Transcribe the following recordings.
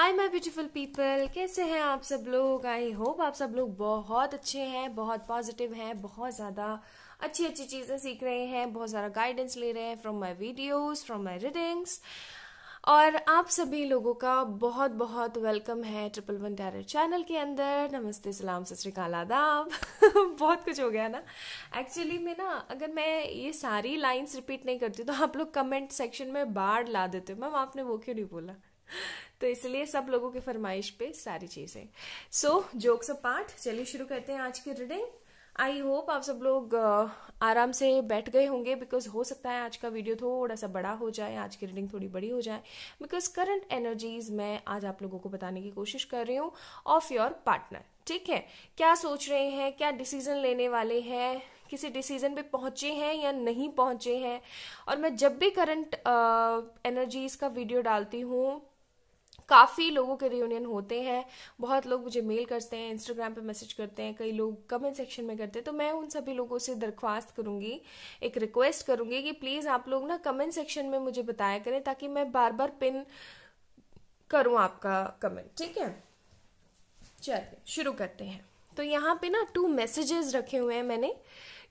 Hi my beautiful people, कैसे हैं आप सब लोग। आई होप आप सब लोग बहुत अच्छे हैं, बहुत पॉजिटिव हैं, बहुत ज़्यादा अच्छी अच्छी चीज़ें सीख रहे हैं, बहुत ज़्यादा गाइडेंस ले रहे हैं from my videos, from my readings. और आप सभी लोगों का बहुत बहुत वेलकम है 111 टैरो चैनल के अंदर। नमस्ते, सलाम, सत श्री अकाल, आदाब। बहुत कुछ हो गया ना एक्चुअली में ना। अगर मैं ये सारी लाइंस रिपीट नहीं करती तो आप लोग कमेंट सेक्शन में बाढ़ ला देते हो। मैम आपने वो क्यों नहीं बोला, तो इसलिए सब लोगों की फरमाइश पे सारी चीजें। सो जोक्स अपार्ट, चलिए शुरू करते हैं आज की रीडिंग। आई होप आप सब लोग आराम से बैठ गए होंगे, बिकॉज हो सकता है आज का वीडियो थोड़ा सा बड़ा हो जाए, आज की रीडिंग थोड़ी बड़ी हो जाए, बिकॉज करंट एनर्जीज मैं आज आप लोगों को बताने की कोशिश कर रही हूँ ऑफ योर पार्टनर। ठीक है, क्या सोच रहे हैं, क्या डिसीजन लेने वाले हैं, किसी डिसीजन पे पहुंचे हैं या नहीं पहुंचे हैं। और मैं जब भी करंट एनर्जीज का वीडियो डालती हूँ काफ़ी लोगों के रियूनियन होते हैं, बहुत लोग मुझे मेल करते हैं, इंस्टाग्राम पे मैसेज करते हैं, कई लोग कमेंट सेक्शन में करते हैं। तो मैं उन सभी लोगों से दरख्वास्त करूंगी, एक रिक्वेस्ट करूंगी कि प्लीज़ आप लोग ना कमेंट सेक्शन में मुझे बताया करें, ताकि मैं बार बार पिन करूं आपका कमेंट। ठीक है, चलिए शुरू करते हैं। तो यहाँ पे ना 2 मैसेजेस रखे हुए हैं मैंने।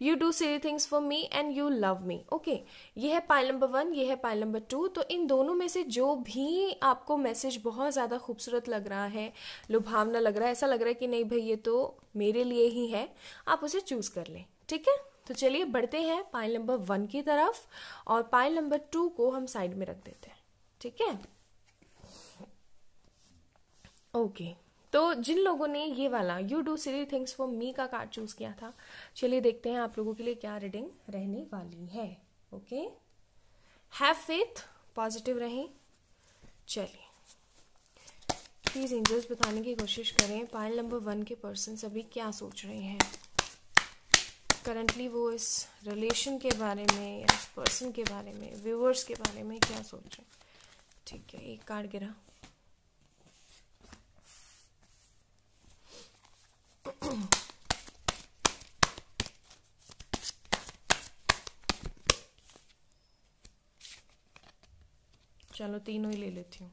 You do silly things for me and you love me. Okay, ये है पाइल नंबर 1, ये है पाइल नंबर 2। तो इन दोनों में से जो भी आपको मैसेज बहुत ज़्यादा खूबसूरत लग रहा है, लुभावना लग रहा है, ऐसा लग रहा है कि नहीं भाई ये तो मेरे लिए ही है, आप उसे चूज कर लें। ठीक है, तो चलिए बढ़ते हैं पाइल नंबर 1 की तरफ, और पाइल नंबर 2 को हम साइड में रख देते हैं। ठीक है, ओके। तो जिन लोगों ने ये वाला you do silly things for me का कार्ड चूज किया था, चलिए देखते हैं आप लोगों के लिए क्या रीडिंग रहने वाली है। ओके, हैव फेथ, पॉजिटिव रहें। चलिए प्लीज एंजल्स बताने की कोशिश करें पाइल नंबर 1 के पर्सन अभी क्या सोच रहे हैं, करंटली वो इस रिलेशन के बारे में या इस पर्सन के बारे में, व्यूअर्स के बारे में क्या सोच रहे हैं। ठीक है, एक कार्ड गिरा। चलो तीनों ही ले लेती हूँ,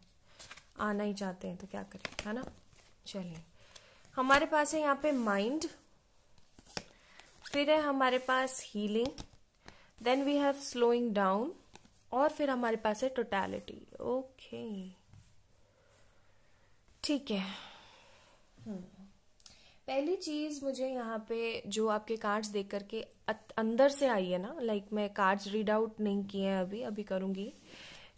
आना ही चाहते हैं तो क्या करें, है ना। चलिए, हमारे पास है यहाँ पे माइंड, फिर है हमारे पास healing, then we have slowing down, और फिर हमारे पास है टोटलिटी। ओके, ठीक है। पहली चीज मुझे यहाँ पे जो आपके कार्ड्स देख करके अंदर से आई है ना, लाइक मैं कार्ड्स रीड आउट नहीं किए हैं अभी, अभी करूंगी।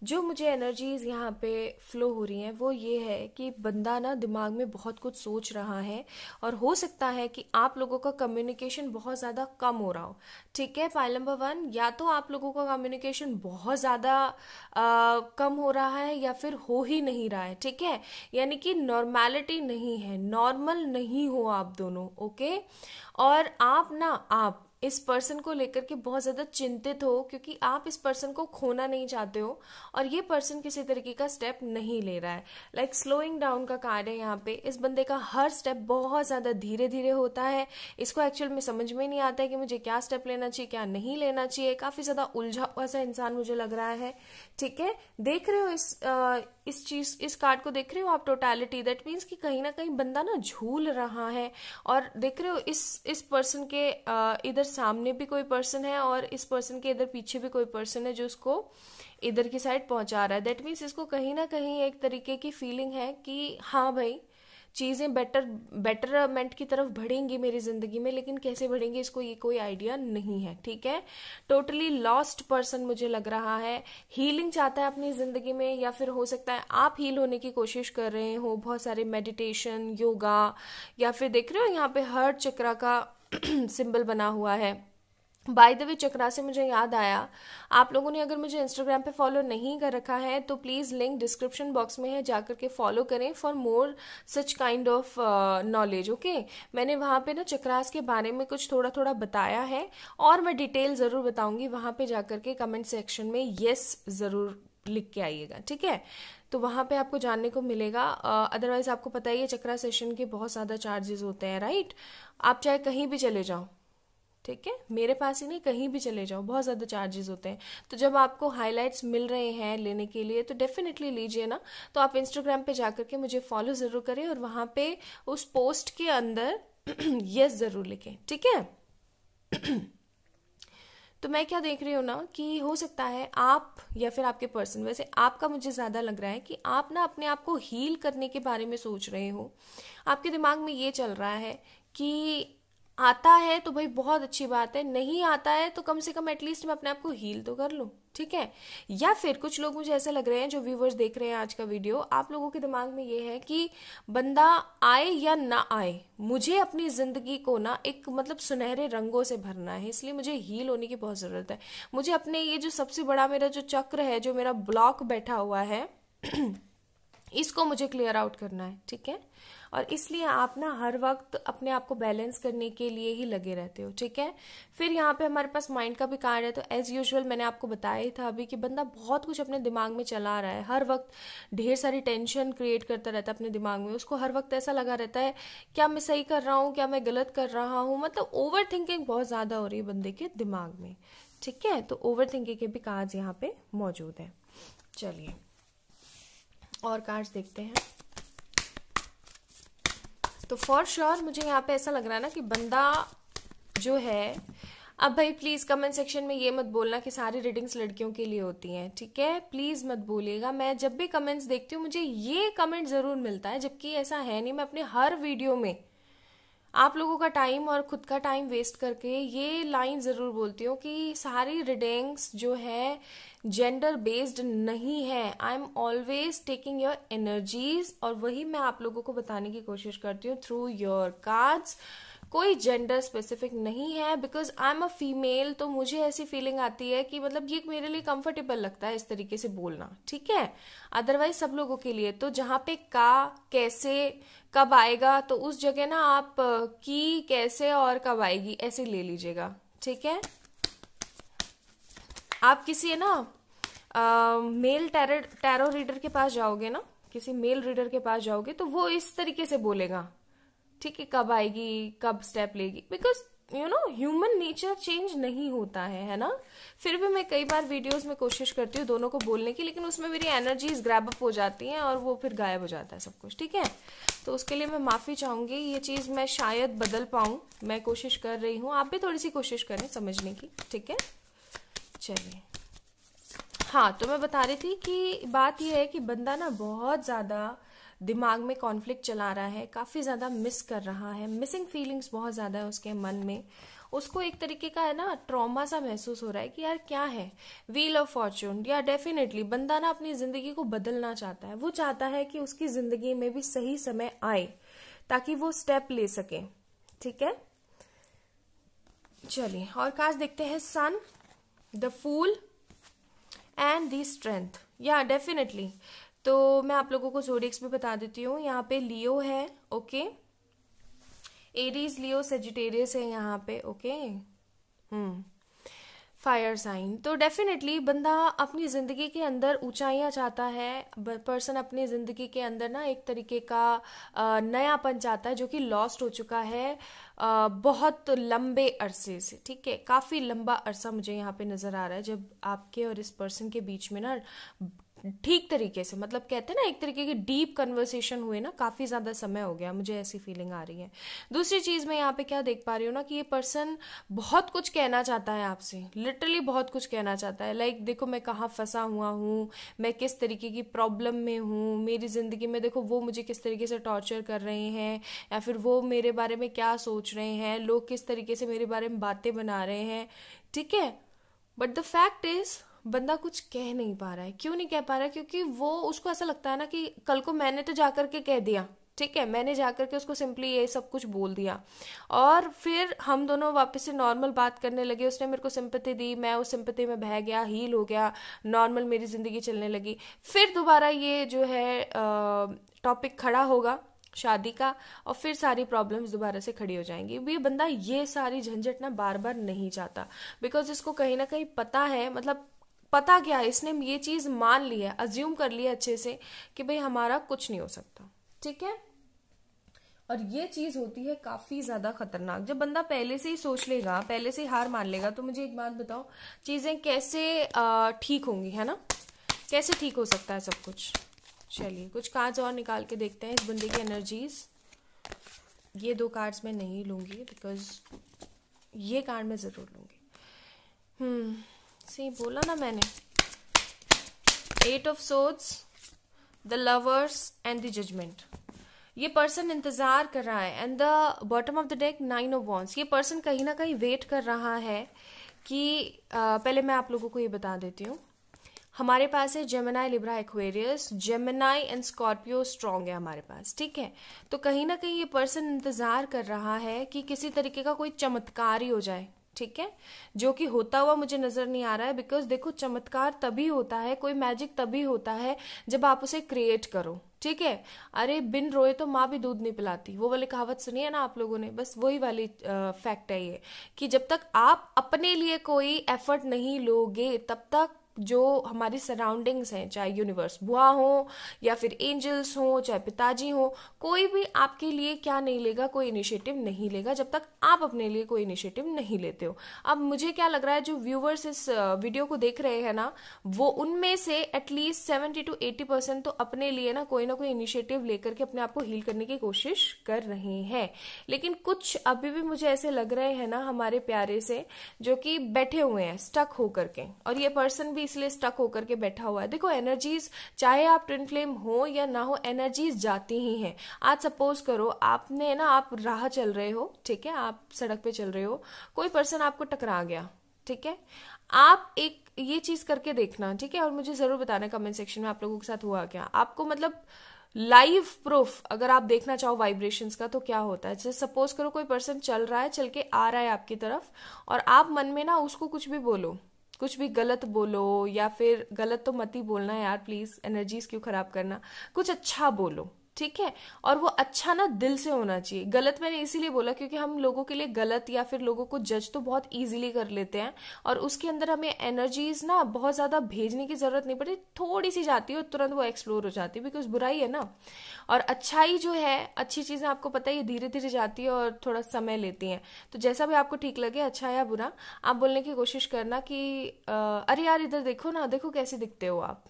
जो मुझे एनर्जीज यहाँ पे फ्लो हो रही हैं वो ये है कि बंदा ना दिमाग में बहुत कुछ सोच रहा है, और हो सकता है कि आप लोगों का कम्युनिकेशन बहुत ज़्यादा कम हो रहा हो। ठीक है, पाइल नंबर 1, या तो आप लोगों का कम्युनिकेशन बहुत ज़्यादा कम हो रहा है या फिर हो ही नहीं रहा है। ठीक है, यानी कि नॉर्मैलिटी नहीं है, नॉर्मल नहीं हो आप दोनों। ओके, और आप इस पर्सन को लेकर के बहुत ज्यादा चिंतित हो, क्योंकि आप इस पर्सन को खोना नहीं चाहते हो, और ये पर्सन किसी तरीके का स्टेप नहीं ले रहा है। लाइक स्लोइंग डाउन का कार्ड है यहाँ पे। इस बंदे का हर स्टेप बहुत ज्यादा धीरे धीरे होता है, इसको एक्चुअल में समझ में नहीं आता है कि मुझे क्या स्टेप लेना चाहिए, क्या नहीं लेना चाहिए। काफी ज्यादा उलझा हुआ सा इंसान मुझे लग रहा है। ठीक है, देख रहे हो इस कार्ड को देख रहे हो आप, टोटलिटी। दैट मीन्स कि कहीं ना कहीं बंदा ना झूल रहा है, और देख रहे हो इस पर्सन के इधर सामने भी कोई पर्सन है, और इस पर्सन के इधर पीछे भी कोई पर्सन है जो उसको इधर की साइड पहुंचा रहा है। दैट मीन्स इसको कहीं ना कहीं एक तरीके की फीलिंग है कि हाँ भाई चीजें बेटरमेंट की तरफ बढ़ेंगी मेरी जिंदगी में, लेकिन कैसे बढ़ेंगी इसको ये कोई आइडिया नहीं है। ठीक है, टोटली लॉस्ट पर्सन मुझे लग रहा है, हीलिंग चाहता है अपनी जिंदगी में, या फिर हो सकता है आप हील होने की कोशिश कर रहे हो, बहुत सारे मेडिटेशन, योगा, या फिर देख रहे हो यहाँ पे हार्ट चक्रा का सिंबल बना हुआ है। बाय द वे, चक्रा से मुझे याद आया, आप लोगों ने अगर मुझे इंस्टाग्राम पे फॉलो नहीं कर रखा है तो प्लीज लिंक डिस्क्रिप्शन बॉक्स में है, जाकर के फॉलो करें for more such kind of knowledge. Okay, मैंने वहां पे ना चक्रास के बारे में कुछ थोड़ा थोड़ा बताया है, और मैं डिटेल जरूर बताऊंगी। वहां पे जाकर के कमेंट सेक्शन में यस जरूर लिख के आइएगा। ठीक है, तो वहां पे आपको जानने को मिलेगा। अदरवाइज आपको पता ही है चक्रा सेशन के बहुत ज्यादा चार्जेस होते हैं, राइट। आप चाहे कहीं भी चले जाओ, ठीक है, मेरे पास ही नहीं, कहीं भी चले जाओ बहुत ज़्यादा चार्जेस होते हैं। तो जब आपको हाइलाइट्स मिल रहे हैं लेने के लिए तो डेफिनेटली लीजिए ना। तो आप इंस्टाग्राम पे जा करके मुझे फॉलो ज़रूर करें और वहाँ पे उस पोस्ट के अंदर यस ज़रूर लिखें, ठीक है। तो मैं क्या देख रही हूँ ना कि हो सकता है आप या फिर आपके पर्सन, वैसे आपका मुझे ज़्यादा लग रहा है कि आप ना अपने आप को हील करने के बारे में सोच रहे हो। आपके दिमाग में ये चल रहा है कि आता है तो भाई बहुत अच्छी बात है, नहीं आता है तो कम से कम एटलीस्ट मैं अपने आप को हील तो कर लूँ, ठीक है। या फिर कुछ लोग मुझे ऐसे लग रहे हैं, जो व्यूवर्स देख रहे हैं आज का वीडियो, आप लोगों के दिमाग में ये है कि बंदा आए या ना आए, मुझे अपनी जिंदगी को ना एक मतलब सुनहरे रंगों से भरना है, इसलिए मुझे हील होने की बहुत जरूरत है। मुझे अपने ये जो सबसे बड़ा मेरा जो चक्र है, जो मेरा ब्लॉक बैठा हुआ है इसको मुझे क्लियर आउट करना है, ठीक है। और इसलिए आप ना हर वक्त अपने आप को बैलेंस करने के लिए ही लगे रहते हो, ठीक है। फिर यहाँ पे हमारे पास माइंड का भी कार्ड है। तो एज यूजुअल मैंने आपको बताया ही था अभी कि बंदा बहुत कुछ अपने दिमाग में चला रहा है, हर वक्त ढेर सारी टेंशन क्रिएट करता रहता है अपने दिमाग में। उसको हर वक्त ऐसा लगा रहता है क्या मैं सही कर रहा हूँ, क्या मैं गलत कर रहा हूँ, मतलब ओवर थिंकिंग बहुत ज़्यादा हो रही है बंदे के दिमाग में, ठीक है। तो ओवर थिंकिंग के भी कार्ड्स यहाँ पे मौजूद है। चलिए और कार्ड्स देखते हैं। तो फॉर श्योर मुझे यहाँ पे ऐसा लग रहा है ना कि बंदा जो है, अब भाई प्लीज कमेंट सेक्शन में ये मत बोलना कि सारी रीडिंग्स लड़कियों के लिए होती हैं, ठीक है, प्लीज मत बोलिएगा। मैं जब भी कमेंट्स देखती हूँ मुझे ये कमेंट जरूर मिलता है, जबकि ऐसा है नहीं। मैं अपने हर वीडियो में आप लोगों का टाइम और खुद का टाइम वेस्ट करके ये लाइन जरूर बोलती हूँ कि सारी रीडिंग्स जो है जेंडर बेस्ड नहीं है। I am always taking your energies, और वही मैं आप लोगों को बताने की कोशिश करती हूँ थ्रू योर कार्ड्स। कोई जेंडर स्पेसिफिक नहीं है, because I am a female, तो मुझे ऐसी फीलिंग आती है कि मतलब ये मेरे लिए कंफर्टेबल लगता है इस तरीके से बोलना, ठीक है। अदरवाइज सब लोगों के लिए तो जहाँ पे का, कैसे, कब आएगा, तो उस जगह ना आप की, कैसे और कब आएगी ऐसे ले लीजिएगा, ठीक है। आप किसी है ना मेल टैरो रीडर के पास जाओगे ना, किसी मेल रीडर के पास जाओगे तो वो इस तरीके से बोलेगा, ठीक है, कब आएगी, कब स्टेप लेगी, because you know human nature change नहीं होता है ना। फिर भी मैं कई बार वीडियोस में कोशिश करती हूँ दोनों को बोलने की, लेकिन उसमें मेरी एनर्जीज ग्रैब अप हो जाती हैं और वो फिर गायब हो जाता है सब कुछ, ठीक है। तो उसके लिए मैं माफी चाहूंगी, ये चीज मैं शायद बदल पाऊं, मैं कोशिश कर रही हूँ, आप भी थोड़ी सी कोशिश करें समझने की, ठीक है। चलिए हाँ, तो मैं बता रही थी कि बात यह है कि बंदा ना बहुत ज्यादा दिमाग में कॉन्फ्लिक्ट चला रहा है, काफी ज्यादा मिस कर रहा है, मिसिंग फीलिंग्स बहुत ज्यादा है उसके मन में। उसको एक तरीके का है ना ट्रॉमा सा महसूस हो रहा है कि यार क्या है, व्हील ऑफ फॉर्चून, या डेफिनेटली बंदा ना अपनी जिंदगी को बदलना चाहता है। वो चाहता है कि उसकी जिंदगी में भी सही समय आए ताकि वो स्टेप ले सके, ठीक है। चलिए और कार्ड्स देखते हैं। Sun, the fool and the strength, या डेफिनेटली। तो मैं आप लोगों को ज़ोडिएक्स भी बता देती हूँ। यहाँ पे लियो है, ओके, एरीज, लियो, सेजिटेरियस है यहाँ पे, ओके, फायर साइन। तो डेफिनेटली बंदा अपनी जिंदगी के अंदर ऊंचाइयां चाहता है, पर्सन अपनी जिंदगी के अंदर ना एक तरीके का नयापन चाहता है जो कि लॉस्ट हो चुका है बहुत लंबे अरसे से, ठीक है। काफी लंबा अरसा मुझे यहाँ पे नजर आ रहा है जब आपके और इस पर्सन के बीच में ना ठीक तरीके से, मतलब कहते हैं ना एक तरीके की डीप कन्वर्सेशन हुए ना, काफी ज्यादा समय हो गया, मुझे ऐसी फीलिंग आ रही है। दूसरी चीज मैं यहाँ पे क्या देख पा रही हूँ ना कि ये पर्सन बहुत कुछ कहना चाहता है आपसे, लिटरली बहुत कुछ कहना चाहता है। लाइक देखो मैं कहाँ फंसा हुआ हूँ, मैं किस तरीके की प्रॉब्लम में हूँ मेरी जिंदगी में, देखो वो मुझे किस तरीके से टॉर्चर कर रहे हैं, या फिर वो मेरे बारे में क्या सोच रहे हैं, लोग किस तरीके से मेरे बारे में बातें बना रहे हैं, ठीक है। बट द फैक्ट इज बंदा कुछ कह नहीं पा रहा है। क्यों नहीं कह पा रहा है? क्योंकि वो, उसको ऐसा लगता है ना कि कल को मैंने तो जाकर के कह दिया, ठीक है, मैंने जाकर के उसको सिंपली ये सब कुछ बोल दिया, और फिर हम दोनों वापस से नॉर्मल बात करने लगे, उसने मेरे को सिंपैथी दी, मैं उस सिंपैथी में बह गया, हील हो गया, नॉर्मल मेरी जिंदगी चलने लगी। फिर दोबारा ये जो है टॉपिक खड़ा होगा शादी का, और फिर सारी प्रॉब्लम्स दोबारा से खड़ी हो जाएंगी। ये बंदा ये सारी झंझट ना बार बार नहीं चाहता, बिकॉज इसको कहीं ना कहीं पता है, मतलब पता क्या है, इसने ये चीज मान ली है, अज्यूम कर लिया अच्छे से कि भाई हमारा कुछ नहीं हो सकता, ठीक है। और ये चीज होती है काफी ज्यादा खतरनाक। जब बंदा पहले से ही सोच लेगा, पहले से ही हार मान लेगा, तो मुझे एक बात बताओ, चीजें कैसे ठीक होंगी, है ना? कैसे ठीक हो सकता है सब कुछ? चलिए कुछ कार्ड्स और निकाल के देखते हैं इस बंदे की एनर्जीज। ये 2 कार्ड्स मैं नहीं लूंगी, बिकॉज ये कार्ड मैं जरूर लूंगी। सही बोला ना मैंने? 8 of swords, the lovers and the judgement. ये पर्सन इंतजार कर रहा है, and the bottom of the deck 9 of wands. ये पर्सन कहीं ना कहीं वेट कर रहा है कि पहले मैं आप लोगों को ये बता देती हूँ, हमारे पास है Gemini, Libra, Aquarius. Gemini and Scorpio strong है हमारे पास, ठीक है? तो कहीं ना कहीं ये पर्सन इंतजार कर रहा है कि किसी तरीके का कोई चमत्कार ही हो जाए, ठीक है? जो कि होता हुआ मुझे नजर नहीं आ रहा है, बिकॉज देखो चमत्कार तभी होता है, कोई मैजिक तभी होता है जब आप उसे क्रिएट करो, ठीक है? अरे बिन रोए तो माँ भी दूध नहीं पिलाती, वो वाली कहावत सुनी है ना आप लोगों ने? बस वही वाली फैक्ट है ये, कि जब तक आप अपने लिए कोई एफर्ट नहीं लोगे तब तक जो हमारी सराउंडिंग्स हैं, चाहे यूनिवर्स बुआ हो या फिर एंजल्स हो, चाहे पिताजी हो, कोई भी आपके लिए क्या नहीं लेगा, कोई इनिशिएटिव नहीं लेगा जब तक आप अपने लिए कोई इनिशिएटिव नहीं लेते हो। अब मुझे क्या लग रहा है, जो व्यूवर्स इस वीडियो को देख रहे हैं ना, वो उनमें से एटलीस्ट 70 to 80% तो अपने लिए ना कोई इनिशिएटिव लेकर के अपने आप को हील करने की कोशिश कर रहे हैं। लेकिन कुछ अभी भी मुझे ऐसे लग रहे हैं ना हमारे प्यारे से, जो कि बैठे हुए हैं स्टक होकर के, और ये पर्सन भी इसलिए स्टक होकर के बैठा हुआ है। देखो एनर्जीज, चाहे आप ट्विन फ्लेम हो या ना हो, एनर्जीज जाती ही हैं। आज सपोज करो आपने ना, आप राह चल रहे हो, ठीक है? आप सड़क पे चल रहे हो, कोई पर्सन आपको टकरा गया, ठीक है? आप एक ये चीज करके देखना, ठीक है? और मुझे जरूर बताना कमेंट सेक्शन में आप लोगों के साथ हुआ क्या। आपको मतलब लाइव प्रूफ अगर आप देखना चाहो वाइब्रेशंस का, तो क्या होता है, जैसे सपोज करो कोई पर्सन चल रहा है, चल के आ रहा है आपकी तरफ, और आप मन में ना उसको कुछ भी बोलो, कुछ भी गलत बोलो, या फिर गलत तो मत ही बोलना यार प्लीज, एनर्जीज क्यों खराब करना, कुछ अच्छा बोलो, ठीक है? और वो अच्छा ना दिल से होना चाहिए। गलत मैंने इसीलिए बोला क्योंकि हम लोगों के लिए गलत या फिर लोगों को जज तो बहुत इजीली कर लेते हैं, और उसके अंदर हमें एनर्जीज ना बहुत ज्यादा भेजने की जरूरत नहीं पड़ती, थोड़ी सी जाती है और तुरंत वो एक्सप्लोर हो जाती है, बिकॉज बुराई है ना। और अच्छाई जो है, अच्छी चीजें आपको पता है ये धीरे धीरे जाती है और थोड़ा समय लेती हैं। तो जैसा भी आपको ठीक लगे, अच्छा या बुरा, आप बोलने की कोशिश करना कि अरे यार इधर देखो ना, देखो कैसे दिखते हो आप,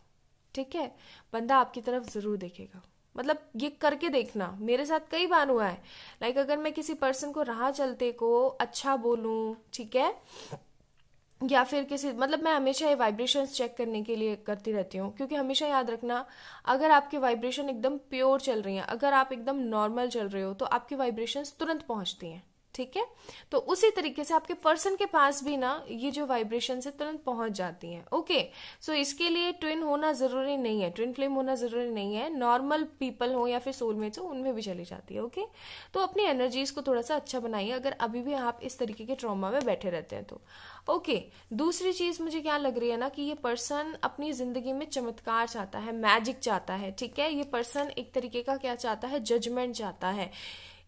ठीक है? बंदा आपकी तरफ जरूर देखेगा। मतलब ये करके देखना, मेरे साथ कई बार हुआ है। लाइक अगर मैं किसी पर्सन को राह चलते को अच्छा बोलूं, ठीक है, या फिर किसी, मतलब मैं हमेशा ये वाइब्रेशंस चेक करने के लिए करती रहती हूँ, क्योंकि हमेशा याद रखना, अगर आपकी वाइब्रेशन एकदम प्योर चल रही है, अगर आप एकदम नॉर्मल चल रहे हो, तो आपकी वाइब्रेशंस तुरंत पहुंचती हैं, ठीक है? तो उसी तरीके से आपके पर्सन के पास भी ना ये जो वाइब्रेशन है तुरंत पहुंच जाती हैं। ओके, सो इसके लिए ट्विन होना जरूरी नहीं है, ट्विन फ्लेम होना जरूरी नहीं है, नॉर्मल पीपल हो या फिर सोलमेट्स हो, उनमें भी चली जाती है। ओके, तो अपनी एनर्जीज को थोड़ा सा अच्छा बनाइए अगर अभी भी आप इस तरीके के ट्रॉमा में बैठे रहते हैं तो। ओके, दूसरी चीज मुझे क्या लग रही है ना, कि ये पर्सन अपनी जिंदगी में चमत्कार चाहता है, मैजिक चाहता है, ठीक है? ये पर्सन एक तरीके का क्या चाहता है, जजमेंट चाहता है।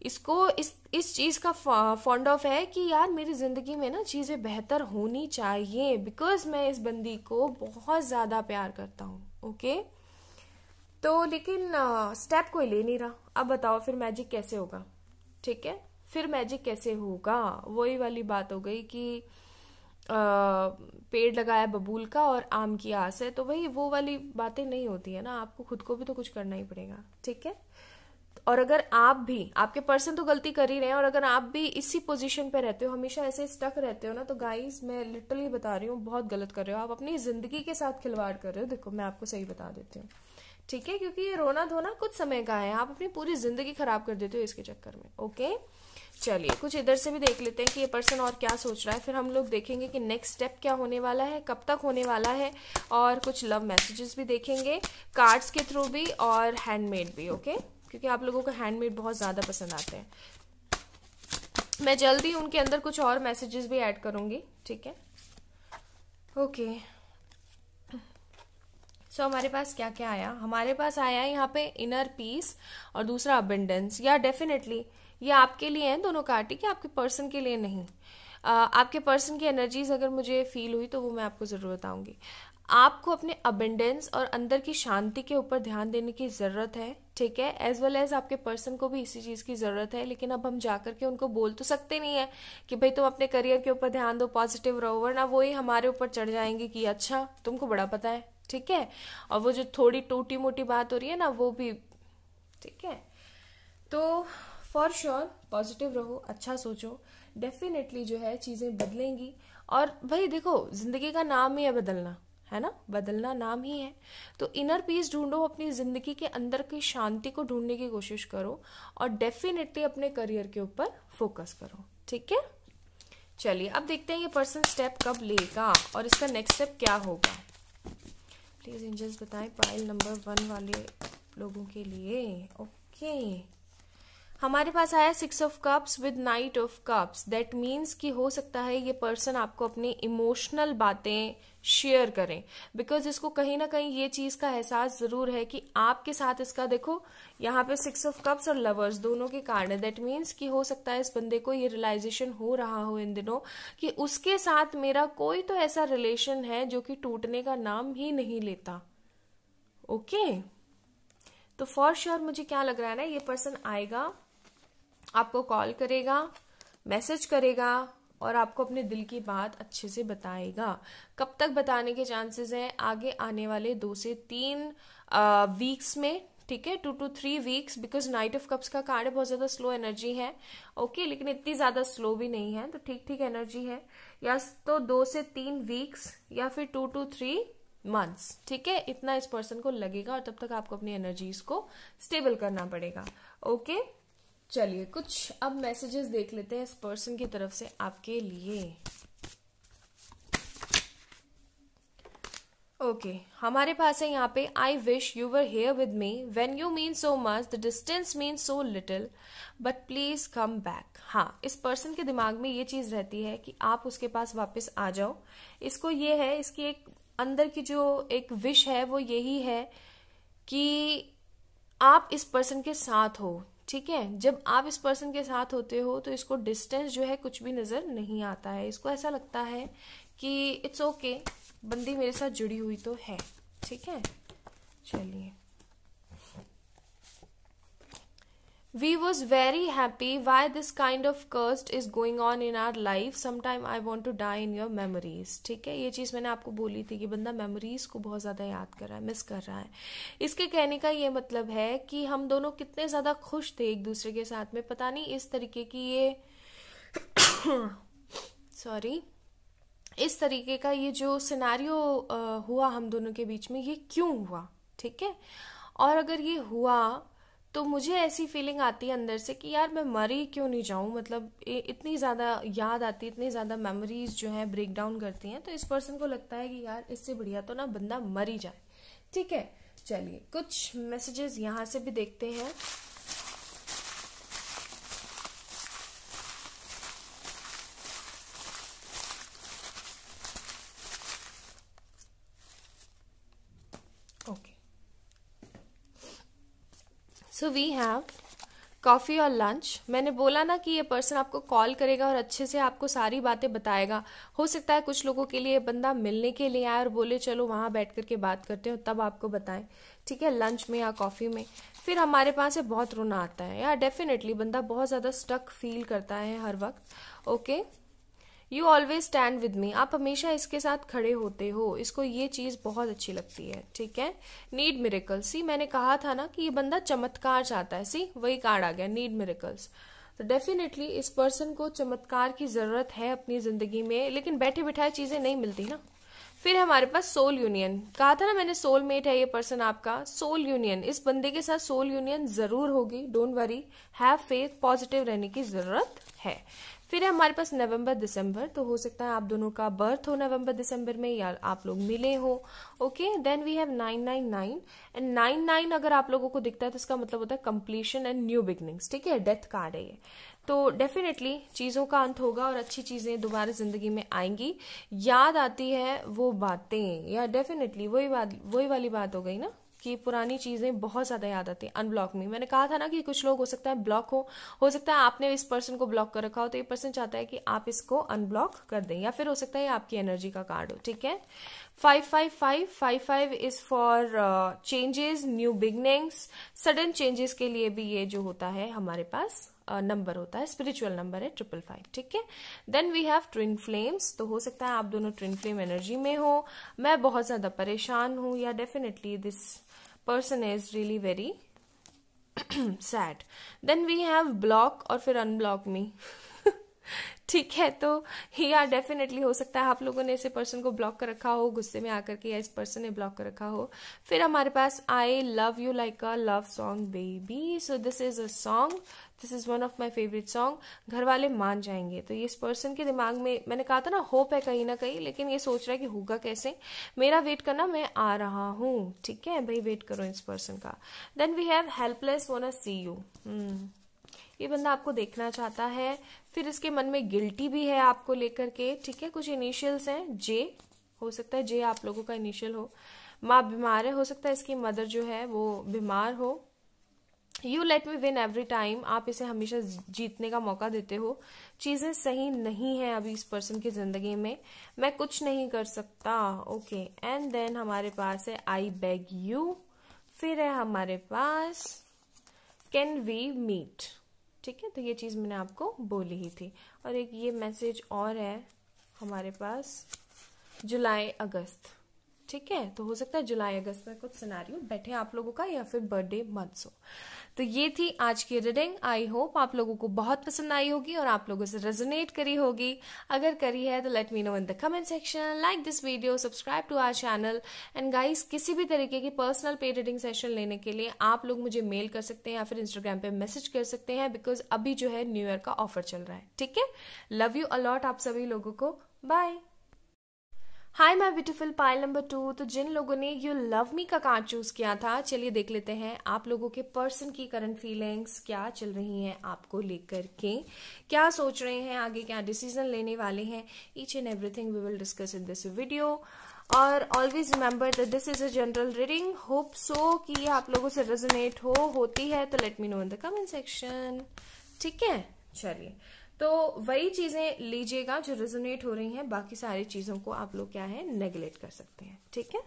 इसको इस चीज का फॉन्ड ऑफ है कि यार मेरी जिंदगी में ना चीजें बेहतर होनी चाहिए, बिकॉज मैं इस बंदी को बहुत ज्यादा प्यार करता हूँ। ओके, तो लेकिन स्टेप कोई ले नहीं रहा। अब बताओ फिर मैजिक कैसे होगा, ठीक है? फिर मैजिक कैसे होगा? वही वाली बात हो गई कि पेड़ लगाया बबूल का और आम की आस है, तो वही वो वाली बातें नहीं होती है ना, आपको खुद को भी तो कुछ करना ही पड़ेगा, ठीक है? और अगर आप भी, आपके पर्सन तो गलती कर ही रहे हैं, और अगर आप भी इसी पोजीशन पे रहते हो, हमेशा ऐसे स्टक रहते हो ना, तो गाइस मैं लिटरली बता रही हूँ बहुत गलत कर रहे हो आप, अपनी जिंदगी के साथ खिलवाड़ कर रहे हो। देखो मैं आपको सही बता देती हूँ, ठीक है? क्योंकि ये रोना धोना कुछ समय का है, आप अपनी पूरी जिंदगी खराब कर देते हो इसके चक्कर में। ओके, चलिए कुछ इधर से भी देख लेते हैं कि ये पर्सन और क्या सोच रहा है, फिर हम लोग देखेंगे कि नेक्स्ट स्टेप क्या होने वाला है, कब तक होने वाला है, और कुछ लव मैसेजेस भी देखेंगे कार्ड्स के थ्रू भी और हैंडमेड भी। ओके, क्योंकि आप लोगों को हैंडमेड बहुत ज्यादा पसंद आते हैं। मैं जल्दी उनके अंदर कुछ और मैसेजेस भी ऐड करूंगी, ठीक है? ओके, सो हमारे पास क्या क्या आया? हमारे पास आया यहाँ पे इनर पीस और दूसरा अबंडेंस। या डेफिनेटली ये आपके लिए हैं दोनों कार्ड, ठीक है? आपके पर्सन के लिए नहीं। आपके पर्सन की एनर्जीज अगर मुझे फील हुई तो वो मैं आपको जरूर बताऊंगी। आपको अपने अबेंडेंस और अंदर की शांति के ऊपर ध्यान देने की जरूरत है, ठीक है। एज वेल एज आपके पर्सन को भी इसी चीज की जरूरत है, लेकिन अब हम जाकर के उनको बोल तो सकते नहीं है कि भाई तुम अपने करियर के ऊपर ध्यान दो, पॉजिटिव रहो, वरना वो ही हमारे ऊपर चढ़ जाएंगे कि अच्छा तुमको बड़ा पता है, ठीक है। और वो जो थोड़ी टूटी मोटी बात हो रही है ना, वो भी, ठीक है। तो फॉर श्योर पॉजिटिव रहो, अच्छा सोचो, डेफिनेटली जो है चीजें बदलेंगी। और भाई देखो, जिंदगी का नाम ही है बदलना, है ना, बदलना नाम ही है। तो इनर पीस ढूंढो, अपनी जिंदगी के अंदर की शांति को ढूंढने की कोशिश करो, और डेफिनेटली अपने करियर के ऊपर फोकस करो, ठीक है। चलिए अब देखते हैं ये पर्सन स्टेप कब लेगा और इसका नेक्स्ट स्टेप क्या होगा। प्लीज एंजल्स बताएं पाइल नंबर 1 वाले लोगों के लिए। ओके, हमारे पास आया 6 of cups with night of cups. That means कि हो सकता है ये पर्सन आपको अपनी इमोशनल बातें शेयर करें, बिकॉज इसको कहीं ना कहीं ये चीज का एहसास जरूर है कि आपके साथ इसका, देखो यहाँ पे 6 ऑफ कप्स और लवर्स दोनों के कार्ड है। दैट मीन्स कि हो सकता है इस बंदे को ये रियलाइजेशन हो रहा हो इन दिनों कि उसके साथ मेरा कोई तो ऐसा रिलेशन है जो कि टूटने का नाम ही नहीं लेता। ओके, तो फॉर श्योर मुझे क्या लग रहा है ना, ये पर्सन आएगा, आपको कॉल करेगा, मैसेज करेगा और आपको अपने दिल की बात अच्छे से बताएगा। कब तक बताने के चांसेस हैं? आगे आने वाले 2 से 3 वीक्स में, ठीक है, 2 to 3 weeks, because night of cups का कार्ड है, बहुत ज्यादा स्लो एनर्जी है। ओके, लेकिन इतनी ज्यादा स्लो भी नहीं है, तो ठीक ठीक एनर्जी है। या तो 2 से 3 वीक्स या फिर 2 to 3 मंथ्स, ठीक है, इतना इस पर्सन को लगेगा, और तब तक आपको अपनी एनर्जीज को स्टेबल करना पड़ेगा। ओके, चलिए कुछ अब मैसेजेस देख लेते हैं इस पर्सन की तरफ से आपके लिए। ओके, हमारे पास है यहाँ पे, I wish you were here with me, when you mean so much, the distance mean so little, but please come back. हाँ, इस पर्सन के दिमाग में ये चीज रहती है कि आप उसके पास वापस आ जाओ। इसको ये है, इसकी एक अंदर की जो एक विश है वो यही है कि आप इस पर्सन के साथ हो, ठीक है। जब आप इस पर्सन के साथ होते हो तो इसको डिस्टेंस जो है कुछ भी नजर नहीं आता है। इसको ऐसा लगता है कि इट्स ओके, बंदी मेरे साथ जुड़ी हुई तो है, ठीक है। चलिए, We was very happy. Why this kind of cursed is going on in our life? Sometime I want to die in your memories. ठीक है, ये चीज मैंने आपको बोली थी कि बंदा मेमोरीज को बहुत ज्यादा याद कर रहा है, मिस कर रहा है। इसके कहने का ये मतलब है कि हम दोनों कितने ज्यादा खुश थे एक दूसरे के साथ में, पता नहीं इस तरीके की ये सॉरी इस तरीके का ये जो सिनेरियो हुआ हम दोनों के बीच में, ये क्यों हुआ, ठीक है। और अगर ये हुआ तो मुझे ऐसी फीलिंग आती है अंदर से कि यार मैं मरी क्यों नहीं जाऊं, मतलब इतनी ज्यादा याद आती है, इतनी ज्यादा मेमोरीज जो है ब्रेक डाउन करती हैं, तो इस पर्सन को लगता है कि यार इससे बढ़िया तो ना बंदा मर ही जाए, ठीक है। चलिए कुछ मैसेजेस यहां से भी देखते हैं। सो वी हैव कॉफी और लंच। मैंने बोला ना कि ये पर्सन आपको कॉल करेगा और अच्छे से आपको सारी बातें बताएगा। हो सकता है कुछ लोगों के लिए बंदा मिलने के लिए आए और बोले चलो वहां बैठ करके बात करते हो, तब आपको बताएं, ठीक है, लंच में या कॉफी में। फिर हमारे पास है बहुत रोना आता है यार, डेफिनेटली बंदा बहुत ज्यादा स्टक फील करता है हर वक्त। Okay, you always stand with me, आप हमेशा इसके साथ खड़े होते हो, इसको ये चीज बहुत अच्छी लगती है, ठीक है। नीड मिरेकल्स, सी मैंने कहा था ना कि ये बंदा चमत्कार चाहता है, सी वही कार्ड आ गया, नीड मिरेकल्स। तो डेफिनेटली इस पर्सन को चमत्कार की जरूरत है अपनी जिंदगी में, लेकिन बैठे बिठाए चीजें नहीं मिलती ना। फिर हमारे पास सोल यूनियन, कहा था ना मैंने सोलमेट है ये पर्सन आपका, सोल यूनियन, इस बंदे के साथ सोल यूनियन जरूर होगी, don't worry, have faith, positive रहने की जरूरत है। फिर है हमारे पास नवंबर दिसंबर, तो हो सकता है आप दोनों का बर्थ हो नवंबर दिसंबर में या आप लोग मिले हो। Okay, then we have 999 and 99 अगर आप लोगों को दिखता है तो इसका मतलब होता है कंप्लीशन एंड न्यू बिगनिंग्स, ठीक है, डेथ कार्ड है ये। तो डेफिनेटली चीजों का अंत होगा और अच्छी चीजें दोबारा जिंदगी में आएंगी। याद आती है वो बातें, या डेफिनेटली वही वाली बात हो गई ना कि पुरानी चीजें बहुत ज्यादा याद आती है। अनब्लॉक में मैंने कहा था ना कि कुछ लोग हो सकता है ब्लॉक हो सकता है आपने इस पर्सन को ब्लॉक कर रखा हो, तो ये पर्सन चाहता है कि आप इसको अनब्लॉक कर दें, या फिर हो सकता है आपकी एनर्जी का कार्ड हो, ठीक है। 555 is for changes, new beginnings, sudden changes के लिए भी ये जो होता है हमारे पास नंबर होता है, स्पिरिचुअल नंबर है 555, ठीक है। Then we have twin flames, तो हो सकता है आप दोनों ट्विन फ्लेम एनर्जी में हो, मैं बहुत ज्यादा परेशान हूं, या definitely this person is really very sad. Then we have block और फिर अनब्लॉक मी ठीक है, तो या डेफिनेटली हो सकता है आप लोगों ने ऐसे पर्सन को ब्लॉक कर रखा हो गुस्से में आकर के, या इस पर्सन ने ब्लॉक कर रखा हो। फिर हमारे पास I love you like a love song baby, so this is a song, this is one of my favourite song. घर वाले मान जाएंगे, तो ये इस पर्सन के दिमाग में, मैंने कहा था ना होप है कहीं ना कहीं, लेकिन ये सोच रहा है कि होगा कैसे, मेरा वेट करना, मैं आ रहा हूं, ठीक है भाई, वेट करो इस पर्सन का। Then we have helpless wanna see you, ये बंदा आपको देखना चाहता है, फिर इसके मन में गिल्टी भी है आपको लेकर के, ठीक है। कुछ इनिशियल्स हैं, जे हो सकता है, जे आप लोगों का इनिशियल हो। माँ बीमार है, हो सकता है इसकी मदर जो है वो बीमार हो। You let me win every time, आप इसे हमेशा जीतने का मौका देते हो। चीजें सही नहीं है अभी इस पर्सन की जिंदगी में, मैं कुछ नहीं कर सकता, ओके। एंड देन हमारे पास है आई बेग यू, फिर है हमारे पास कैन वी मीट, ठीक है, तो ये चीज मैंने आपको बोली ही थी। और एक ये मैसेज और है हमारे पास, जुलाई अगस्त, ठीक है, तो हो सकता है जुलाई अगस्त में कुछ सिनेरियो बैठे आप लोगों का, या फिर बर्थडे मंथ्स हो। तो ये थी आज की रीडिंग, आई होप आप लोगों को बहुत पसंद आई होगी और आप लोगों से रेजोनेट करी होगी। अगर करी है तो let me know in the comment section, like this video, subscribe to our channel. And guys, किसी भी तरीके की पर्सनल पे रीडिंग सेशन लेने के लिए आप लोग मुझे मेल कर सकते हैं या फिर इंस्टाग्राम पे मैसेज कर सकते हैं, बिकॉज अभी जो है न्यू ईयर का ऑफर चल रहा है, ठीक है। लव यू अलॉट आप सभी लोगों को, bye. Hi my beautiful pile number 2, तो जिन लोगों ने यू लव मी का कार्ड चूज किया था, चलिए देख लेते हैं आप लोगों के पर्सन की करंट फीलिंग्स क्या चल रही हैं आपको लेकर के, क्या सोच रहे हैं आगे, क्या डिसीजन लेने वाले हैं। Each and everything we will discuss in this video. और always remember that this is a general reading, hope so कि ये आप लोगों से रेजोनेट होती है, तो let me know in the comment section, ठीक है। चलिए, तो वही चीजें लीजिएगा जो रेजोनेट हो रही हैं, बाकी सारी चीजों को आप लोग क्या है नेगलेक्ट कर सकते हैं, ठीक है।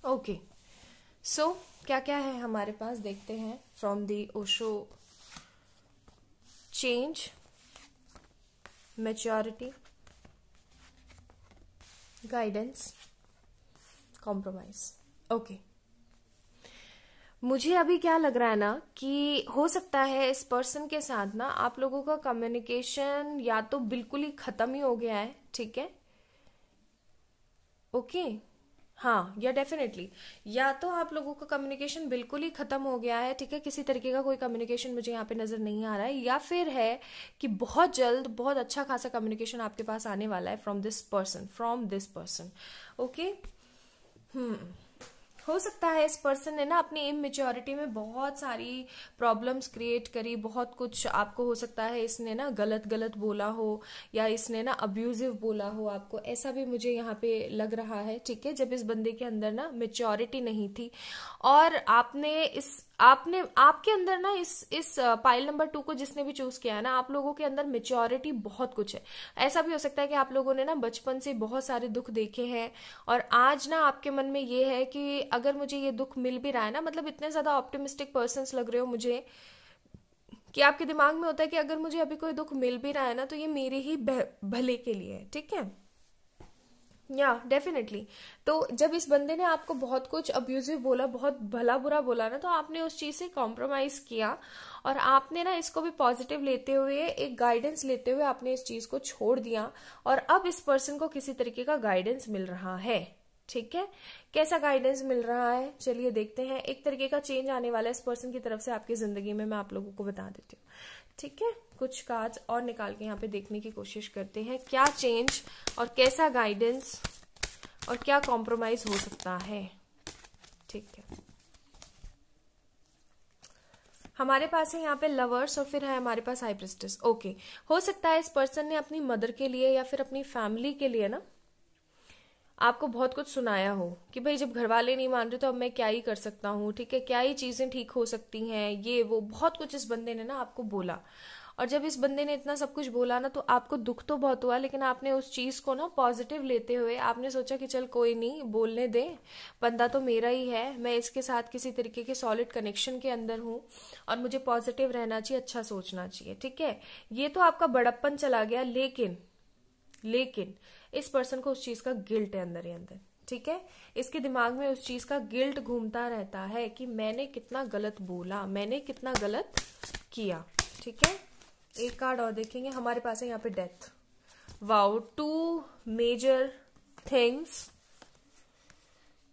ओके, सो क्या क्या है हमारे पास देखते हैं from the Osho. Change, maturity, guidance, compromise, okay. मुझे अभी क्या लग रहा है ना कि हो सकता है इस पर्सन के साथ ना आप लोगों का कम्युनिकेशन या तो बिल्कुल ही खत्म ही हो गया है, ठीक है, ओके। हाँ, या डेफिनेटली, या तो आप लोगों का कम्युनिकेशन बिल्कुल ही खत्म हो गया है, ठीक है, किसी तरीके का कोई कम्युनिकेशन मुझे यहाँ पे नजर नहीं आ रहा है, या फिर है कि बहुत जल्द बहुत अच्छा खासा कम्युनिकेशन आपके पास आने वाला है फ्रॉम दिस पर्सन, ओके। हो सकता है इस पर्सन ने ना अपनी इमेच्योरिटी में बहुत सारी प्रॉब्लम्स क्रिएट करी, बहुत कुछ आपको हो सकता है इसने ना गलत गलत बोला हो, या इसने ना अब्यूजिव बोला हो आपको, ऐसा भी मुझे यहाँ पे लग रहा है, ठीक है। जब इस बंदे के अंदर ना मेच्योरिटी नहीं थी, और आपने आपके अंदर ना इस पाइल नंबर 2 को जिसने भी चूज किया है ना, आप लोगों के अंदर मेच्योरिटी बहुत कुछ है। ऐसा भी हो सकता है कि आप लोगों ने ना बचपन से बहुत सारे दुख देखे हैं, और आज ना आपके मन में ये है कि अगर मुझे ये दुख मिल भी रहा है ना, मतलब इतने ज्यादा ऑप्टिमिस्टिक पर्सन्स लग रहे हो मुझे कि आपके दिमाग में होता है कि अगर मुझे अभी कोई दुख मिल भी रहा है ना, तो ये मेरे ही भले के लिए है, ठीक है, या डेफिनेटली। तो जब इस बंदे ने आपको बहुत कुछ अब्यूजिव बोला, बहुत भला बुरा बोला ना, तो आपने उस चीज से कॉम्प्रोमाइज किया, और आपने ना इसको भी पॉजिटिव लेते हुए, एक गाइडेंस लेते हुए आपने इस चीज को छोड़ दिया, और अब इस पर्सन को किसी तरीके का गाइडेंस मिल रहा है, ठीक है। कैसा गाइडेंस मिल रहा है चलिए देखते हैं। एक तरीके का चेंज आने वाला है इस पर्सन की तरफ से आपकी जिंदगी में, मैं आप लोगों को बता देती हूँ, ठीक है। कुछ कार्ड्स और निकाल के यहाँ पे देखने की कोशिश करते हैं, क्या चेंज और कैसा गाइडेंस और क्या कॉम्प्रोमाइज हो सकता है, ठीक है। हमारे पास है यहाँ पे लवर्स, और फिर है हमारे पास हाई प्रिस्टेस, ओके। हो सकता है इस पर्सन ने अपनी मदर के लिए या फिर अपनी फैमिली के लिए ना आपको बहुत कुछ सुनाया हो कि भाई जब घर वाले नहीं मान रहे तो अब मैं क्या ही कर सकता हूँ, ठीक है, क्या ही चीजें ठीक हो सकती हैं, ये वो बहुत कुछ इस बंदे ने ना आपको बोला। और जब इस बंदे ने इतना सब कुछ बोला ना तो आपको दुख तो बहुत हुआ, लेकिन आपने उस चीज को ना पॉजिटिव लेते हुए आपने सोचा कि चल कोई नहीं, बोलने दे, बंदा तो मेरा ही है, मैं इसके साथ किसी तरीके के सॉलिड कनेक्शन के अंदर हूँ और मुझे पॉजिटिव रहना चाहिए, अच्छा सोचना चाहिए, ठीक है। ये तो आपका बड़प्पन चला गया, लेकिन इस पर्सन को उस चीज का गिल्ट है अंदर ही अंदर, ठीक है। इसके दिमाग में उस चीज का गिल्ट घूमता रहता है कि मैंने कितना गलत बोला, मैंने कितना गलत किया, ठीक है। एक कार्ड और देखेंगे, हमारे पास है यहाँ पे डेथ। वाओ, 2 मेजर थिंग्स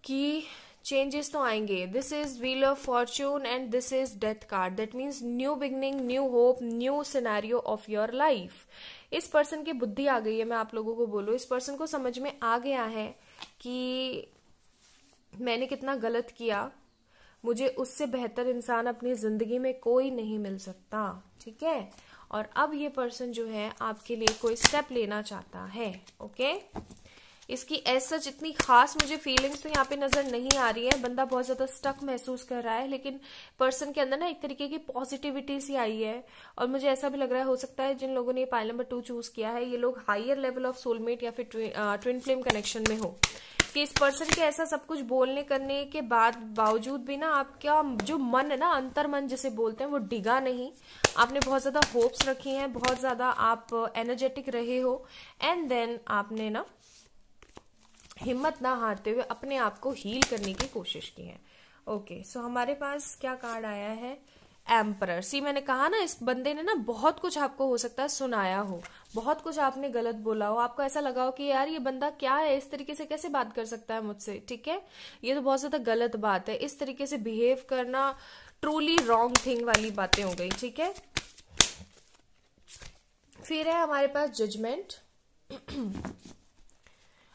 की चेंजेस तो आएंगे। This is wheel of Fortune and this is death card. That means new beginning, new hope, new scenario of your life. इस पर्सन की बुद्धि आ गई है, मैं आप लोगों को बोलूं, इस पर्सन को समझ में आ गया है कि मैंने कितना गलत किया, मुझे उससे बेहतर इंसान अपनी जिंदगी में कोई नहीं मिल सकता, ठीक है। और अब ये पर्सन जो है आपके लिए कोई स्टेप लेना चाहता है, ओके। इसकी ऐसा इतनी खास मुझे फीलिंग्स तो यहाँ पे नजर नहीं आ रही है। बंदा बहुत ज्यादा स्टक महसूस कर रहा है, लेकिन पर्सन के अंदर ना एक तरीके की पॉजिटिविटी सी आई है। और मुझे ऐसा भी लग रहा है, हो सकता है जिन लोगों ने पाइल नंबर 2 चूज किया है ये लोग हायर लेवल ऑफ सोलमेट या फिर ट्विन फ्लेम कनेक्शन में हो, कि इस पर्सन के ऐसा सब कुछ बोलने करने के बावजूद भी ना आपका जो मन है ना, अंतर मन जिसे बोलते हैं, वो डिगा नहीं। आपने बहुत ज्यादा होप्स रखी हैं, बहुत ज्यादा आप एनर्जेटिक रहे हो, एंड देन आपने ना हिम्मत ना हारते हुए अपने आप को हील करने की कोशिश की है। ओके, सो हमारे पास क्या कार्ड आया है, एम्परर। सी मैंने कहा ना, इस बंदे ने ना बहुत कुछ आपको हो सकता है सुनाया हो, बहुत कुछ आपने गलत बोला हो, आपको ऐसा लगा हो कि यार ये बंदा क्या है, इस तरीके से कैसे बात कर सकता है मुझसे, ठीक है, ये तो बहुत ज्यादा गलत बात है, इस तरीके से बिहेव करना ट्रूली रॉन्ग थिंग वाली बातें हो गई, ठीक है। फिर है हमारे पास जजमेंट।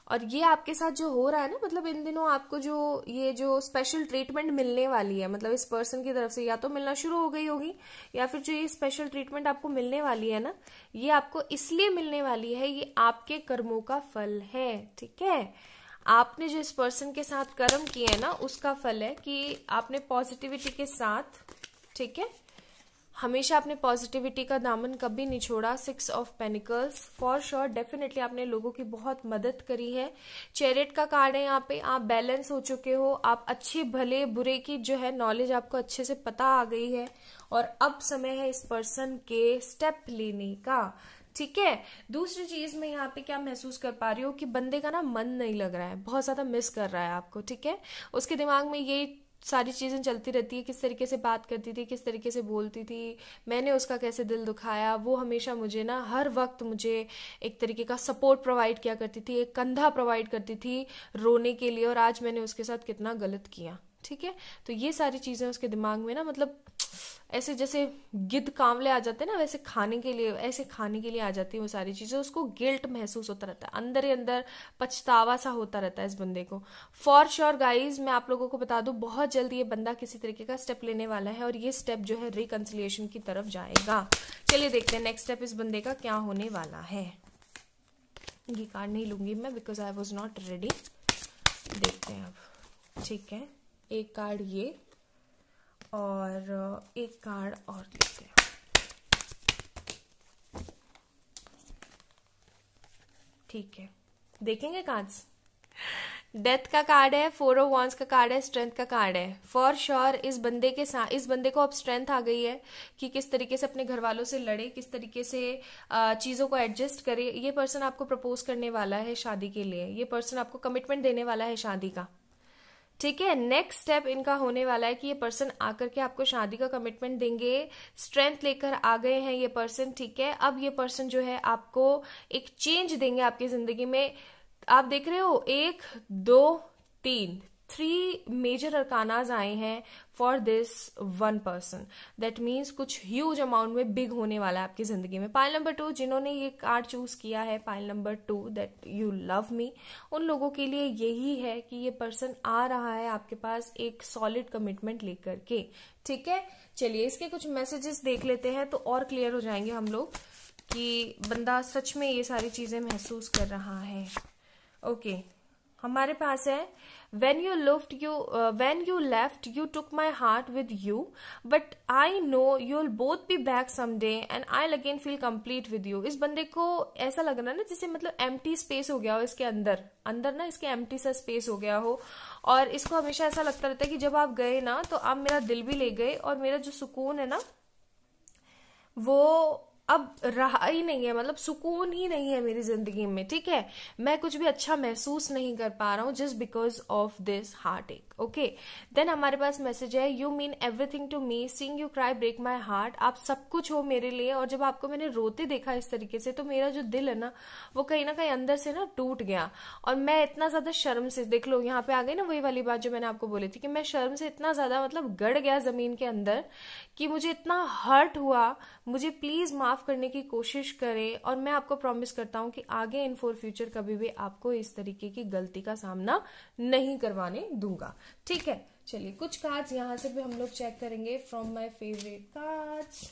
और ये आपके साथ जो हो रहा है ना, मतलब इन दिनों आपको जो ये जो स्पेशल ट्रीटमेंट मिलने वाली है, मतलब इस पर्सन की तरफ से या तो मिलना शुरू हो गई होगी, या फिर जो ये स्पेशल ट्रीटमेंट आपको मिलने वाली है ना, ये आपको इसलिए मिलने वाली है, ये आपके कर्मों का फल है, ठीक है। आपने जो इस पर्सन के साथ कर्म किए ना, उसका फल है कि आपने पॉजिटिविटी के साथ, ठीक है, हमेशा अपने पॉजिटिविटी का दामन कभी नहीं छोड़ा। 6 of pentacles, for sure definitely आपने लोगों की बहुत मदद करी है। चैरिट का कार्ड है यहाँ पे, आप बैलेंस हो चुके हो, आप अच्छे भले बुरे की जो है नॉलेज आपको अच्छे से पता आ गई है, और अब समय है इस पर्सन के स्टेप लेने का, ठीक है। दूसरी चीज मैं यहाँ पे क्या महसूस कर पा रही हूँ कि बंदे का ना मन नहीं लग रहा है, बहुत ज्यादा मिस कर रहा है आपको, ठीक है। उसके दिमाग में ये सारी चीजें चलती रहती है, किस तरीके से बात करती थी, किस तरीके से बोलती थी, मैंने उसका कैसे दिल दुखाया, वो हमेशा मुझे ना हर वक्त मुझे एक तरीके का सपोर्ट प्रोवाइड किया करती थी, एक कंधा प्रोवाइड करती थी रोने के लिए, और आज मैंने उसके साथ कितना गलत किया, ठीक है। तो ये सारी चीजें उसके दिमाग में ना, मतलब ऐसे जैसे गिद्ध कांवले आ जाते हैं ना, वैसे खाने के लिए आ जाती है वो सारी चीजें। उसको गिल्ट महसूस होता रहता है, अंदर ही अंदर पछतावा सा होता रहता है इस बंदे को। फॉर श्योर गाइज, मैं आप लोगों को बता दूं, बहुत जल्दी ये बंदा किसी तरीके का स्टेप लेने वाला है, और ये स्टेप जो है रिकंसिलिएशन की तरफ जाएगा। चलिए देखते हैं नेक्स्ट स्टेप इस बंदे का क्या होने वाला है। ये कार्ड नहीं लूंगी मैं, because I was not ready. देखते हैं अब, ठीक है। एक कार्ड ये और एक कार्ड और लेते हैं, ठीक है। देखेंगे कार्ड्स। डेथ का कार्ड है, 4 ऑफ वांड्स का कार्ड है, स्ट्रेंथ का कार्ड है। फॉर श्योर इस बंदे के साथ, इस बंदे को अब स्ट्रेंथ आ गई है कि किस तरीके से अपने घर वालों से लड़े, किस तरीके से चीजों को एडजस्ट करे। ये पर्सन आपको प्रपोज करने वाला है शादी के लिए, ये पर्सन आपको कमिटमेंट देने वाला है शादी का, ठीक है। नेक्स्ट स्टेप इनका होने वाला है कि ये पर्सन आकर के आपको शादी का कमिटमेंट देंगे। स्ट्रेंथ लेकर आ गए हैं ये पर्सन, ठीक है। अब ये पर्सन जो है आपको एक चेंज देंगे आपकी जिंदगी में। आप देख रहे हो 1 2 3 मेजर अरकानाज आए हैं for this one person. That means कुछ ह्यूज अमाउंट में बिग होने वाला है आपकी जिंदगी में। पाइल नंबर 2 जिन्होंने ये कार्ड चूज किया है, pile number 2 that you love me, उन लोगों के लिए यही है कि ये पर्सन आ रहा है आपके पास एक सॉलिड कमिटमेंट लेकर के, ठीक है। चलिए इसके कुछ मैसेजेस देख लेते हैं तो और क्लियर हो जाएंगे हम लोग कि बंदा सच में ये सारी चीजें महसूस कर रहा है। ओके, हमारे पास है when you left you took my heart with you but I know you'll both be back someday and I'll again feel complete with you। इस बंदे को ऐसा लग रहा है ना जैसे मतलब एम्प्टी स्पेस हो गया हो इसके अंदर अंदर ना, इसके एम्प्टी सा स्पेस हो गया हो, और इसको हमेशा ऐसा लगता रहता है कि जब आप गए ना तो आप मेरा दिल भी ले गए और मेरा जो सुकून है ना वो अब रहा ही नहीं है, मतलब सुकून ही नहीं है मेरी जिंदगी में। ठीक है, मैं कुछ भी अच्छा महसूस नहीं कर पा रहा हूँ just because of this heartache. Okay, then हमारे पास मैसेज है you mean everything to me, seeing you cry break my heart. आप सब कुछ हो मेरे लिए, और जब आपको मैंने रोते देखा इस तरीके से तो मेरा जो दिल है ना वो कहीं ना कहीं अंदर से ना टूट गया, और मैं इतना ज्यादा शर्म से, देख लो यहाँ पे आ गई ना वही वाली बात जो मैंने आपको बोली थी कि मैं शर्म से इतना ज्यादा मतलब गड़ गया जमीन के अंदर कि मुझे इतना हर्ट हुआ। मुझे प्लीज माफ करने की कोशिश करें, और मैं आपको प्रॉमिस करता हूं कि आगे इन फॉर फ्यूचर कभी भी आपको इस तरीके की गलती का सामना नहीं करवाने दूंगा। ठीक है, चलिए कुछ कार्ड्स यहां से भी हम लोग चेक करेंगे from my favourite cards.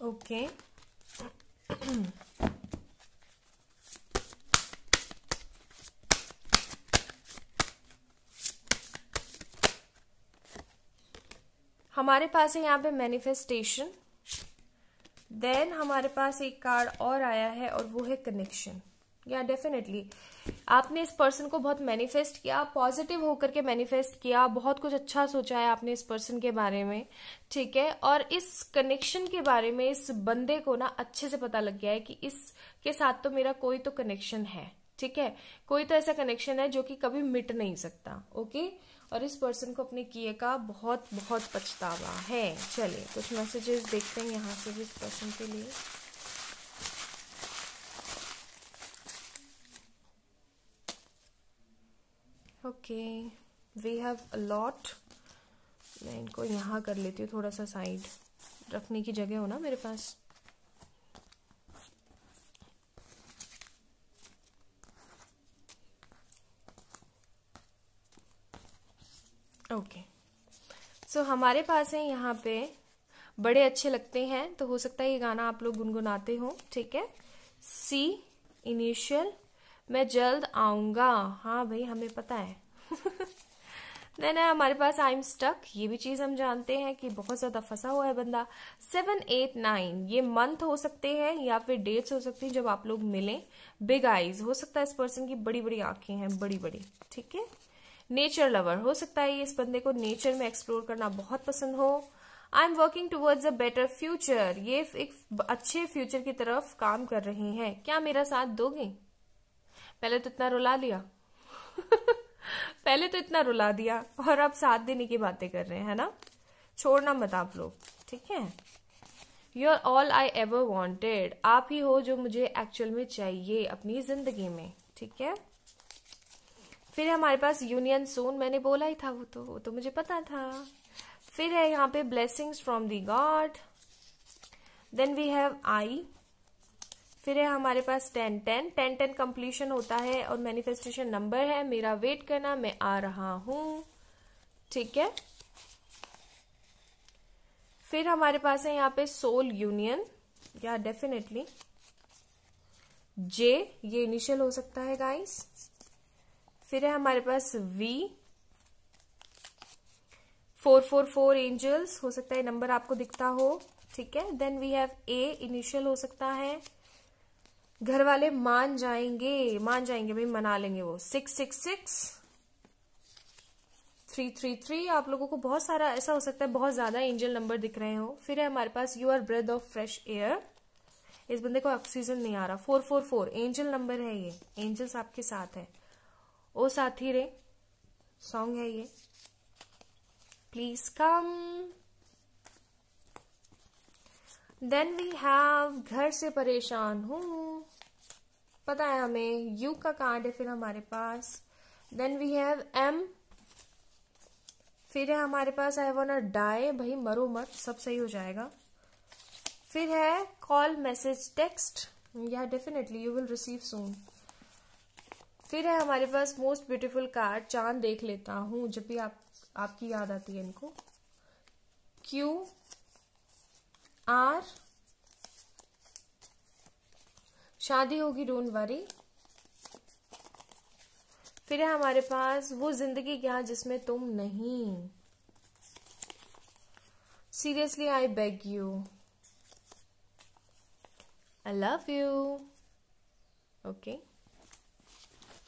Okay, हमारे पास है यहाँ पे मैनिफेस्टेशन। देन हमारे पास एक कार्ड और आया है और वो है कनेक्शन। या डेफिनेटली आपने इस पर्सन को बहुत मैनिफेस्ट किया, पॉजिटिव होकर के मैनिफेस्ट किया, बहुत कुछ अच्छा सोचा है आपने इस पर्सन के बारे में। ठीक है, और इस कनेक्शन के बारे में इस बंदे को ना अच्छे से पता लग गया है कि इसके साथ तो मेरा कोई तो कनेक्शन है। ठीक है, कोई तो ऐसा कनेक्शन है जो कि कभी मिट नहीं सकता। ओके, और इस पर्सन को अपने किए का बहुत बहुत पछतावा है। चलिए कुछ मैसेजेस देखते हैं यहाँ से भी इस पर्सन के लिए। Okay, we have a lot. मैं इनको यहाँ कर लेती हूँ, थोड़ा सा साइड रखने की जगह हो ना मेरे पास। ओके, सो हमारे पास है यहाँ पे बड़े अच्छे लगते हैं, तो हो सकता है ये गाना आप लोग गुनगुनाते हो। ठीक है, सी इनिशियल, मैं जल्द आऊंगा। हाँ भाई हमें पता है। देन है हमारे पास आई एम स्टक, ये भी चीज हम जानते हैं कि बहुत ज्यादा फंसा हुआ है बंदा। 7, 8, 9 ये मंथ हो सकते हैं या फिर डेट्स हो सकती हैं जब आप लोग मिले। बिग आईज हो सकता है इस पर्सन की बड़ी बड़ी आंखें हैं, बड़ी बड़ी। ठीक है, नेचर लवर हो सकता है इस बंदे को नेचर में एक्सप्लोर करना बहुत पसंद हो। I am working towards a better future, ये एक अच्छे फ्यूचर की तरफ काम कर रही हैं। क्या मेरा साथ दोगे? पहले तो इतना रुला लिया पहले तो इतना रुला दिया और अब साथ देने की बातें कर रहे हैं, है ना। छोड़ना मत आप लोग। ठीक है, you are all I ever wanted, आप ही हो जो मुझे एक्चुअल में चाहिए अपनी जिंदगी में। ठीक है, फिर है हमारे पास यूनियन सून, मैंने बोला ही था वो तो मुझे पता था। फिर है यहाँ पे blessings from the God. Then we have I. फिर है हमारे पास 10, 10, 10, 10 कंप्लीशन होता है और मैनिफेस्टेशन नंबर है। मेरा वेट करना, मैं आ रहा हूं। ठीक है, फिर हमारे पास है यहाँ पे सोल यूनियन, या डेफिनेटली जे, ये इनिशियल हो सकता है गाइस। फिर है हमारे पास V, 444 एंजल्स हो सकता है नंबर आपको दिखता हो। ठीक है, then we have A, initial हो सकता है। घर वाले मान जाएंगे भाई, मना लेंगे वो। 666, 333 आप लोगों को बहुत सारा ऐसा हो सकता है, बहुत ज्यादा एंजल नंबर दिख रहे हो। फिर है हमारे पास you are breath of fresh air, इस बंदे को ऑक्सीजन नहीं आ रहा। 444 एंजल नंबर है, ये एंजल्स आपके साथ है। ओ साथी रे सॉन्ग है ये, please come. Then we have घर से परेशान हूं, पता है हमें। यू का कार्ड है फिर हमारे पास। देन वी हैव M, फिर है हमारे पास आई वांट डाई, भाई मरो मत, सब सही हो जाएगा। फिर है कॉल, मैसेज, टेक्स्ट, या डेफिनेटली यू विल रिसीव सून। फिर है हमारे पास मोस्ट ब्यूटीफुल कार्ड, चांद देख लेता हूं जब भी आपकी याद आती है इनको। QR, शादी होगी डोंट वरी। फिर है हमारे पास वो जिंदगी क्या जिसमें तुम नहीं, seriously I beg you, I love you. Okay,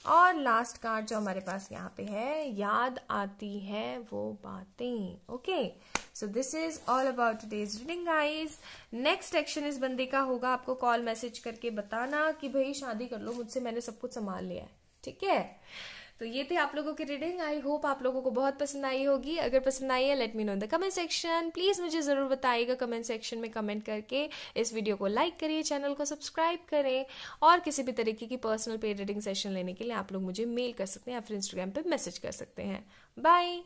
और लास्ट कार्ड जो हमारे पास यहाँ पे है, याद आती है वो बातें। Okay, so this is all about today's reading guys. Next action इस बंदे का होगा आपको कॉल मैसेज करके बताना कि भाई शादी कर लो मुझसे, मैंने सब कुछ संभाल लिया है। ठीक है, तो ये थे आप लोगों की रीडिंग। आई होप आप लोगों को बहुत पसंद आई होगी। अगर पसंद आई है late me know in the comment section. Please मुझे जरूर बताइएगा कमेंट सेक्शन में कमेंट करके। इस वीडियो को लाइक करिए, चैनल को सब्सक्राइब करें, और किसी भी तरीके की पर्सनल पेड रीडिंग सेशन लेने के लिए आप लोग मुझे मेल कर सकते हैं या फिर इंस्टाग्राम पे मैसेज कर सकते हैं। बाय।